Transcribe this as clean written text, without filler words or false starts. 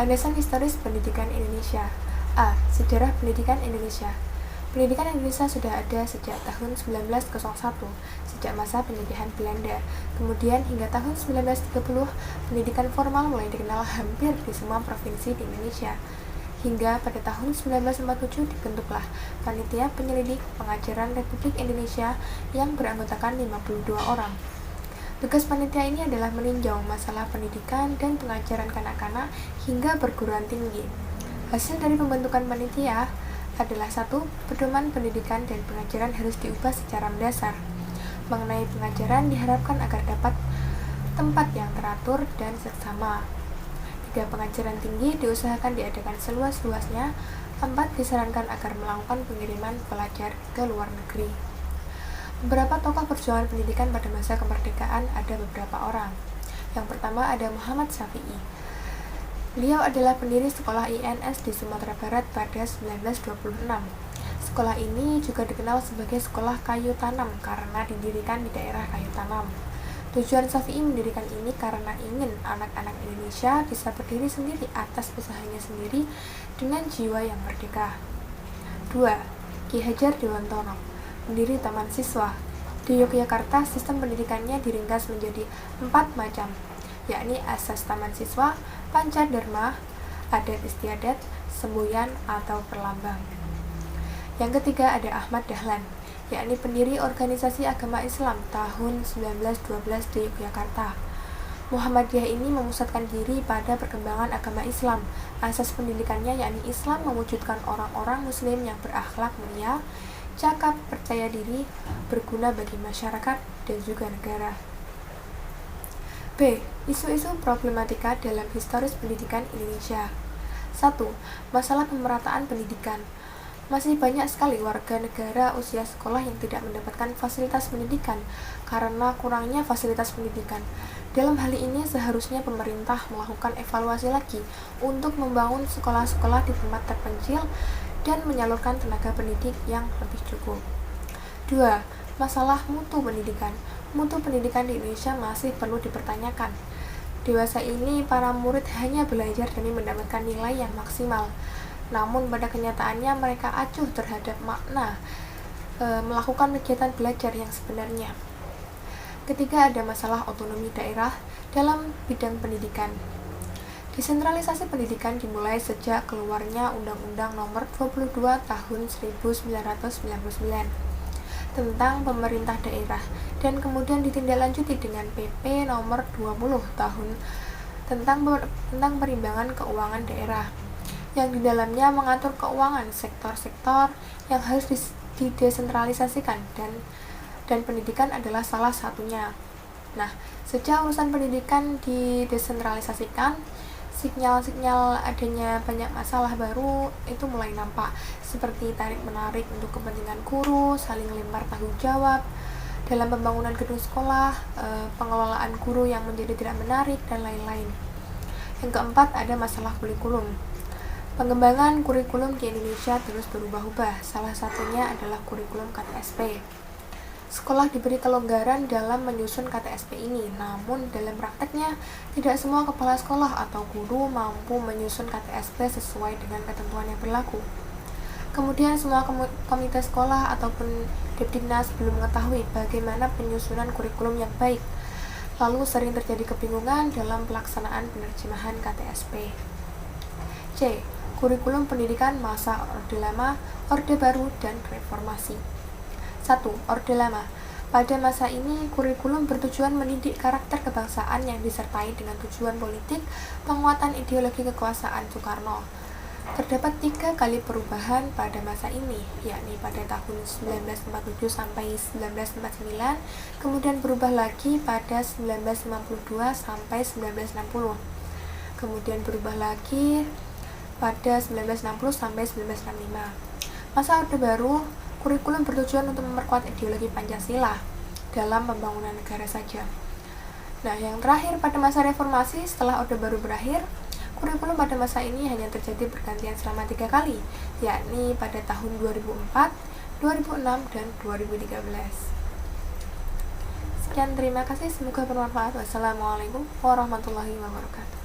Landasan historis pendidikan Indonesia. A. Sejarah pendidikan Indonesia. Pendidikan Indonesia sudah ada sejak tahun 1901, sejak masa penjajahan Belanda. Kemudian hingga tahun 1930, pendidikan formal mulai dikenal hampir di semua provinsi di Indonesia. Hingga pada tahun 1947 dibentuklah Panitia Penyelidik Pengajaran Republik Indonesia yang beranggotakan 52 orang. Tugas panitia ini adalah meninjau masalah pendidikan dan pengajaran kanak-kanak hingga perguruan tinggi. Hasil dari pembentukan panitia adalah 1. Pedoman pendidikan dan pengajaran harus diubah secara mendasar. Mengenai pengajaran diharapkan agar dapat tempat yang teratur dan seksama. 3. Pengajaran tinggi diusahakan diadakan seluas-luasnya. 4. Disarankan agar melakukan pengiriman pelajar ke luar negeri. Beberapa tokoh perjuangan pendidikan pada masa kemerdekaan ada beberapa orang. Yang pertama ada Muhammad Syafi'i. Beliau adalah pendiri sekolah INS di Sumatera Barat pada 1926. Sekolah ini juga dikenal sebagai sekolah kayu tanam karena didirikan di daerah kayu tanam. Tujuan Syafi'i mendirikan ini karena ingin anak-anak Indonesia bisa berdiri sendiri atas usahanya sendiri dengan jiwa yang merdeka. 2. Ki Hajar Dewantara, pendiri Taman Siswa. Di Yogyakarta, sistem pendidikannya diringkas menjadi 4 macam, yakni asas Taman Siswa, Pancadharma, adat istiadat, semboyan atau perlambang. Yang ketiga ada Ahmad Dahlan, yakni pendiri organisasi agama Islam tahun 1912 di Yogyakarta. Muhammadiyah ini memusatkan diri pada perkembangan agama Islam. Asas pendidikannya yakni Islam mewujudkan orang-orang muslim yang berakhlak mulia, cakap, percaya diri, berguna bagi masyarakat dan juga negara. B. Isu-isu problematika dalam historis pendidikan Indonesia. 1. Masalah pemerataan pendidikan. Masih banyak sekali warga negara usia sekolah yang tidak mendapatkan fasilitas pendidikan karena kurangnya fasilitas pendidikan. Dalam hal ini seharusnya pemerintah melakukan evaluasi lagi untuk membangun sekolah-sekolah di tempat terpencil dan menyalurkan tenaga pendidik yang lebih cukup. 2. Masalah mutu pendidikan. Mutu pendidikan di Indonesia masih perlu dipertanyakan. Dewasa ini para murid hanya belajar demi mendapatkan nilai yang maksimal. Namun pada kenyataannya mereka acuh terhadap makna melakukan kegiatan belajar yang sebenarnya. Ketiga ada masalah otonomi daerah dalam bidang pendidikan. Desentralisasi pendidikan dimulai sejak keluarnya Undang-Undang Nomor 22 Tahun 1999 tentang pemerintah daerah dan kemudian ditindaklanjuti dengan PP Nomor 20 Tahun tentang perimbangan keuangan daerah yang di dalamnya mengatur keuangan sektor-sektor yang harus didesentralisasikan dan pendidikan adalah salah satunya. Nah, sejak urusan pendidikan didesentralisasikan, sinyal-sinyal adanya banyak masalah baru itu mulai nampak, seperti tarik-menarik untuk kepentingan guru, saling lempar tanggung jawab dalam pembangunan gedung sekolah, pengelolaan guru yang menjadi tidak menarik, dan lain-lain. Yang keempat ada masalah kurikulum. Pengembangan kurikulum di Indonesia terus berubah-ubah, salah satunya adalah kurikulum KTSP. Sekolah diberi kelonggaran dalam menyusun KTSP ini, namun dalam prakteknya tidak semua kepala sekolah atau guru mampu menyusun KTSP sesuai dengan ketentuan yang berlaku. Kemudian semua komite sekolah ataupun Depdiknas belum mengetahui bagaimana penyusunan kurikulum yang baik, lalu sering terjadi kebingungan dalam pelaksanaan penerjemahan KTSP. C. Kurikulum pendidikan masa Orde Lama, Orde Baru, dan Reformasi. 1. Orde Lama. Pada masa ini, kurikulum bertujuan mendidik karakter kebangsaan yang disertai dengan tujuan politik penguatan ideologi kekuasaan Soekarno. Terdapat 3 kali perubahan pada masa ini, yakni pada tahun 1947 sampai 1949, kemudian berubah lagi pada 1952 sampai 1960. Kemudian berubah lagi pada 1960 sampai 1965. Masa Orde Baru, kurikulum bertujuan untuk memperkuat ideologi Pancasila dalam pembangunan negara saja. Nah, yang terakhir pada masa reformasi setelah Orde Baru berakhir, kurikulum pada masa ini hanya terjadi pergantian selama 3 kali, yakni pada tahun 2004, 2006, dan 2013. Sekian, terima kasih, semoga bermanfaat. Wassalamualaikum warahmatullahi wabarakatuh.